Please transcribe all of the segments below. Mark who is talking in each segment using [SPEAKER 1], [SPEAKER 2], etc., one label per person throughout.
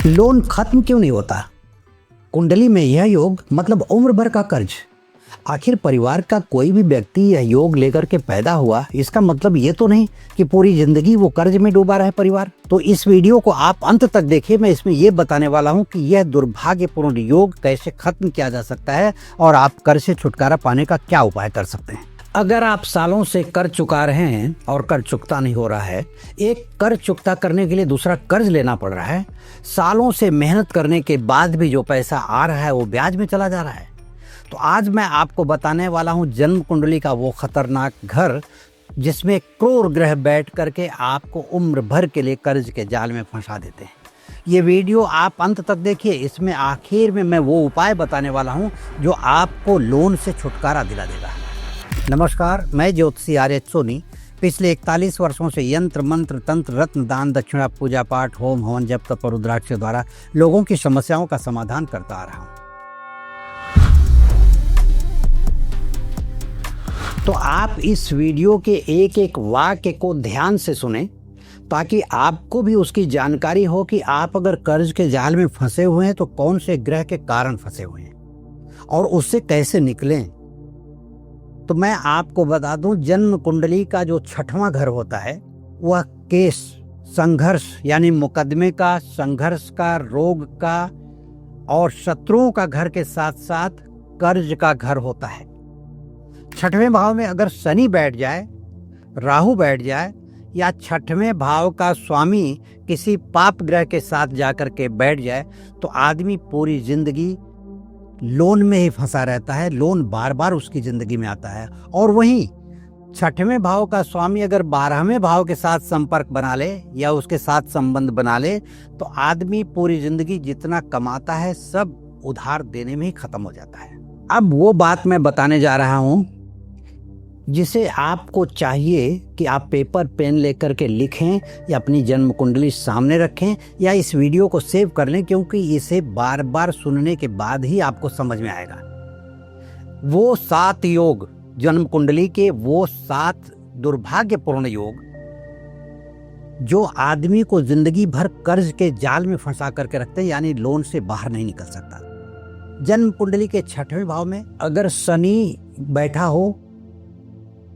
[SPEAKER 1] Loan खत्म क्यों नहीं होता? कुंडली में यह योग मतलब उम्र भर का कर्ज। आखिर परिवार का कोई भी व्यक्ति यह योग लेकर के पैदा हुआ, इसका मतलब ये तो नहीं कि पूरी जिंदगी वो कर्ज में डूबा रहे परिवार। तो इस वीडियो को आप अंत तक देखिए। मैं इसमें ये बताने वाला हूँ कि यह दुर्भाग्यपूर्ण योग कैसे खत्म किया जा सकता है और आप कर्ज से छुटकारा पाने का क्या उपाय कर सकते हैं। अगर आप सालों से कर्ज चुका रहे हैं और कर्ज चुकता नहीं हो रहा है, एक कर्ज चुकता करने के लिए दूसरा कर्ज लेना पड़ रहा है, सालों से मेहनत करने के बाद भी जो पैसा आ रहा है वो ब्याज में चला जा रहा है, तो आज मैं आपको बताने वाला हूं जन्म कुंडली का वो खतरनाक घर जिसमें क्रूर ग्रह बैठ करके आपको उम्र भर के लिए कर्ज के जाल में फंसा देते हैं। ये वीडियो आप अंत तक देखिए। इसमें आखिर में मैं वो उपाय बताने वाला हूं जो आपको लोन से छुटकारा दिला देगा। नमस्कार, मैं ज्योतिषी आर्य सोनी पिछले 41 वर्षों से यंत्र मंत्र तंत्र रत्न दान दक्षिणा पूजा पाठ होम हवन जप तप और रुद्राक्ष द्वारा लोगों की समस्याओं का समाधान करता आ रहा हूं। तो आप इस वीडियो के एक एक वाक्य को ध्यान से सुने ताकि आपको भी उसकी जानकारी हो कि आप अगर कर्ज के जाल में फंसे हुए हैं तो कौन से ग्रह के कारण फंसे हुए हैं और उससे कैसे निकलें। तो मैं आपको बता दूं, जन्म कुंडली का जो 6वां घर होता है वह केस, संघर्ष यानी मुकदमे का, संघर्ष का, रोग का और शत्रुओं का घर के साथ साथ कर्ज का घर होता है। 6वें भाव में अगर शनि बैठ जाए, राहु बैठ जाए या 6वें भाव का स्वामी किसी पाप ग्रह के साथ जाकर के बैठ जाए तो आदमी पूरी जिंदगी लोन में ही फंसा रहता है। लोन बार बार उसकी जिंदगी में आता है। और वहीं 6वें भाव का स्वामी अगर 12वें भाव के साथ संपर्क बना ले या उसके साथ संबंध बना ले तो आदमी पूरी जिंदगी जितना कमाता है सब उधार देने में ही खत्म हो जाता है। अब वो बात मैं बताने जा रहा हूं जिसे आपको चाहिए कि आप पेपर पेन लेकर के लिखें या अपनी जन्म कुंडली सामने रखें या इस वीडियो को सेव कर लें, क्योंकि इसे बार बार सुनने के बाद ही आपको समझ में आएगा। वो 7 योग, जन्म कुंडली के वो 7 दुर्भाग्यपूर्ण योग जो आदमी को जिंदगी भर कर्ज के जाल में फंसा करके रखते हैं, यानी लोन से बाहर नहीं निकल सकता। जन्म कुंडली के 6वें भाव में अगर शनि बैठा हो,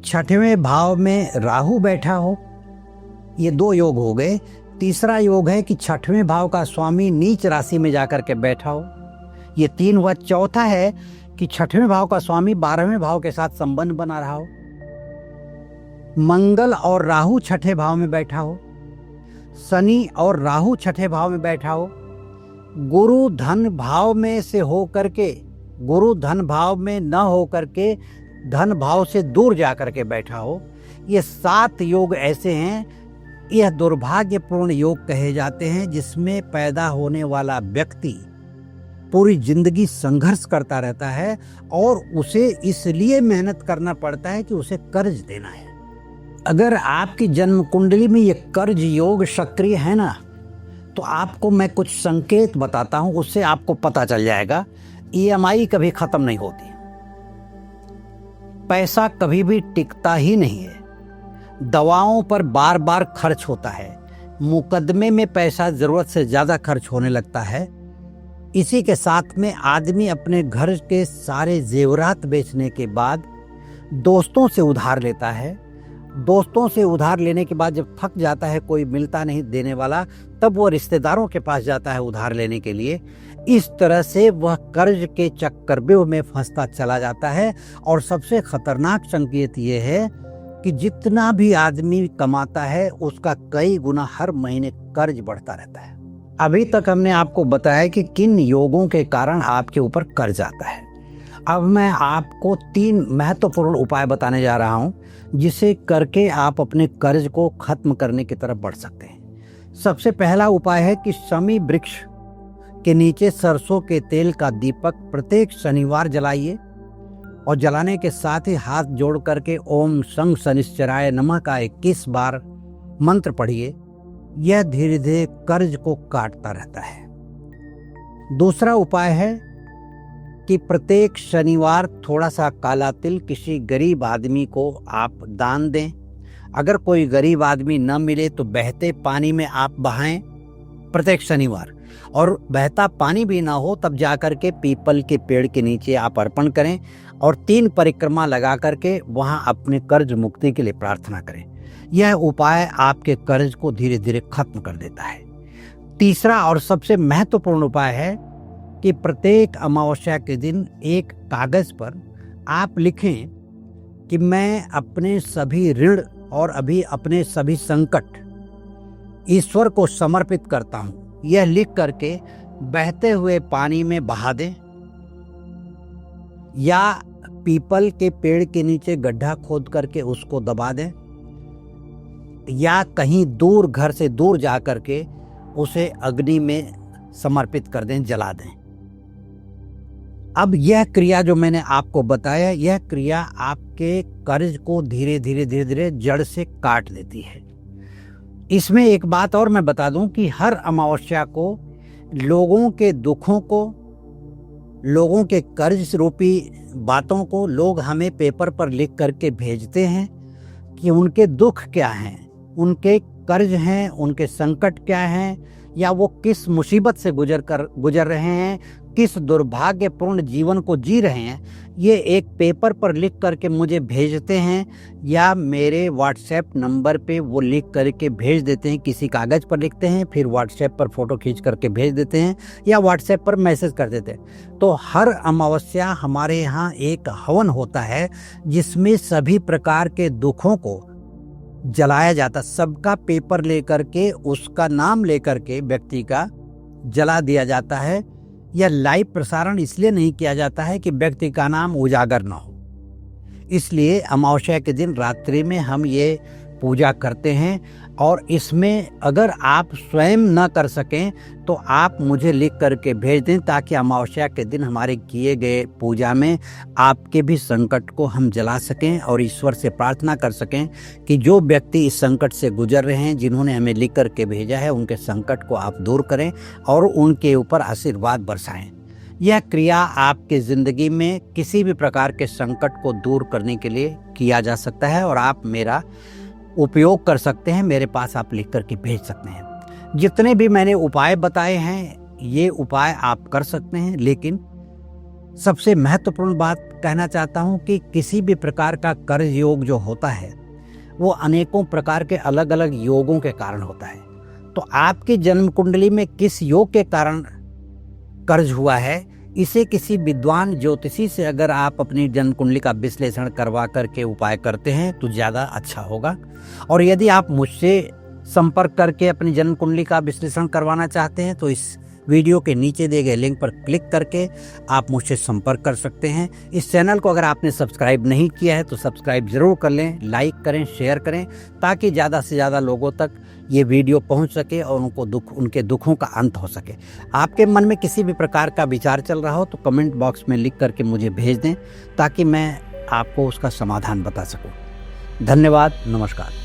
[SPEAKER 1] 6वें भाव में राहु बैठा हो, ये 2 योग हो गए। तीसरा योग है कि 6वें भाव का स्वामी नीच राशि में जाकर के बैठा हो, ये 3 हुआ। चौथा है कि 6वें भाव का स्वामी 12वें भाव के साथ संबंध बना रहा हो, मंगल और राहु 6ठे भाव में बैठा हो, शनि और राहु 6ठे भाव में बैठा हो, गुरु धन भाव में से हो करके, गुरु धन भाव में न हो करके धन भाव से दूर जाकर के बैठा हो। ये 7 योग ऐसे हैं, यह दुर्भाग्यपूर्ण योग कहे जाते हैं, जिसमें पैदा होने वाला व्यक्ति पूरी जिंदगी संघर्ष करता रहता है और उसे इसलिए मेहनत करना पड़ता है कि उसे कर्ज देना है। अगर आपकी जन्म कुंडली में ये कर्ज योग सक्रिय है ना, तो आपको मैं कुछ संकेत बताता हूं, उससे आपको पता चल जाएगा। EMI कभी खत्म नहीं होती, पैसा कभी भी टिकता ही नहीं है, दवाओं पर बार बार खर्च होता है, मुकदमे में पैसा जरूरत से ज्यादा खर्च होने लगता है। इसी के साथ में आदमी अपने घर के सारे जेवरात बेचने के बाद दोस्तों से उधार लेता है। दोस्तों से उधार लेने के बाद जब थक जाता है, कोई मिलता नहीं देने वाला, तब वो रिश्तेदारों के पास जाता है उधार लेने के लिए। इस तरह से वह कर्ज के चक्रव्यूह में फंसता चला जाता है। और सबसे खतरनाक संकेत ये है कि जितना भी आदमी कमाता है उसका कई गुना हर महीने कर्ज बढ़ता रहता है। अभी तक हमने आपको बताया कि किन योगों के कारण आपके ऊपर कर्ज आता है। अब मैं आपको 3 महत्वपूर्ण उपाय बताने जा रहा हूं जिसे करके आप अपने कर्ज को खत्म करने की तरफ बढ़ सकते हैं। सबसे पहला उपाय है कि शमी वृक्ष के नीचे सरसों के तेल का दीपक प्रत्येक शनिवार जलाइए और जलाने के साथ ही हाथ जोड़ करके ओम शं शनिश्चराय नमः का 21 बार मंत्र पढ़िए। यह धीरे धीरे कर्ज को काटता रहता है। दूसरा उपाय है कि प्रत्येक शनिवार थोड़ा सा काला तिल किसी गरीब आदमी को आप दान दें। अगर कोई गरीब आदमी न मिले तो बहते पानी में आप बहाएं प्रत्येक शनिवार। और बहता पानी भी ना हो तब जा कर के पीपल के पेड़ के नीचे आप अर्पण करें और 3 परिक्रमा लगा करके वहाँ अपने कर्ज मुक्ति के लिए प्रार्थना करें। यह उपाय आपके कर्ज को धीरे धीरे खत्म कर देता है। तीसरा और सबसे महत्वपूर्ण उपाय है कि प्रत्येक अमावस्या के दिन एक कागज पर आप लिखें कि मैं अपने सभी ऋण और अपने सभी संकट ईश्वर को समर्पित करता हूँ। यह लिख करके बहते हुए पानी में बहा दें या पीपल के पेड़ के नीचे गड्ढा खोद करके उसको दबा दें या कहीं दूर, घर से दूर जा करके उसे अग्नि में समर्पित कर दें, जला दें। अब यह क्रिया जो मैंने आपको बताया, यह क्रिया आपके कर्ज को धीरे धीरे जड़ से काट देती है। इसमें एक बात और मैं बता दूं कि हर अमावस्या को लोगों के दुखों को, लोगों के कर्ज रूपी बातों को लोग हमें पेपर पर लिख करके भेजते हैं कि उनके दुख क्या हैं, उनके कर्ज हैं, उनके संकट क्या हैं, या वो किस मुसीबत से गुजर रहे हैं, किस दुर्भाग्यपूर्ण जीवन को जी रहे हैं। ये एक पेपर पर लिख करके मुझे भेजते हैं या मेरे व्हाट्सएप नंबर पे वो लिख करके भेज देते हैं। किसी कागज़ पर लिखते हैं, फिर व्हाट्सएप पर फ़ोटो खींच करके भेज देते हैं या व्हाट्सएप पर मैसेज कर देते हैं। तो हर अमावस्या हमारे यहाँ एक हवन होता है जिसमें सभी प्रकार के दुखों को जलाया जाता। सबका पेपर लेकर के, उसका नाम लेकर के व्यक्ति का जला दिया जाता है। यह लाइव प्रसारण इसलिए नहीं किया जाता है कि व्यक्ति का नाम उजागर ना हो, इसलिए अमावस्या के दिन रात्रि में हम ये पूजा करते हैं। और इसमें अगर आप स्वयं न कर सकें तो आप मुझे लिख करके भेज दें, ताकि अमावस्या के दिन हमारे किए गए पूजा में आपके भी संकट को हम जला सकें और ईश्वर से प्रार्थना कर सकें कि जो व्यक्ति इस संकट से गुजर रहे हैं, जिन्होंने हमें लिख करके भेजा है, उनके संकट को आप दूर करें और उनके ऊपर आशीर्वाद बरसाएं। यह क्रिया आपके ज़िंदगी में किसी भी प्रकार के संकट को दूर करने के लिए किया जा सकता है और आप मेरा उपयोग कर सकते हैं। मेरे पास आप लिख करके भेज सकते हैं। जितने भी मैंने उपाय बताए हैं, ये उपाय आप कर सकते हैं, लेकिन सबसे महत्वपूर्ण बात कहना चाहता हूँ कि किसी भी प्रकार का कर्ज योग जो होता है वो अनेकों प्रकार के अलग अलग योगों के कारण होता है। तो आपकी जन्म कुंडली में किस योग के कारण कर्ज हुआ है, इसे किसी विद्वान ज्योतिषी से अगर आप अपनी जन्म कुंडली का विश्लेषण करवा करके उपाय करते हैं तो ज़्यादा अच्छा होगा। और यदि आप मुझसे संपर्क करके अपनी जन्म कुंडली का विश्लेषण करवाना चाहते हैं तो इस वीडियो के नीचे दिए गए लिंक पर क्लिक करके आप मुझसे संपर्क कर सकते हैं। इस चैनल को अगर आपने सब्सक्राइब नहीं किया है तो सब्सक्राइब ज़रूर कर लें, लाइक करें, शेयर करें, ताकि ज़्यादा से ज़्यादा लोगों तक ये वीडियो पहुंच सके और उनके दुखों का अंत हो सके। आपके मन में किसी भी प्रकार का विचार चल रहा हो तो कमेंट बॉक्स में लिख करके मुझे भेज दें, ताकि मैं आपको उसका समाधान बता सकूं। धन्यवाद, नमस्कार।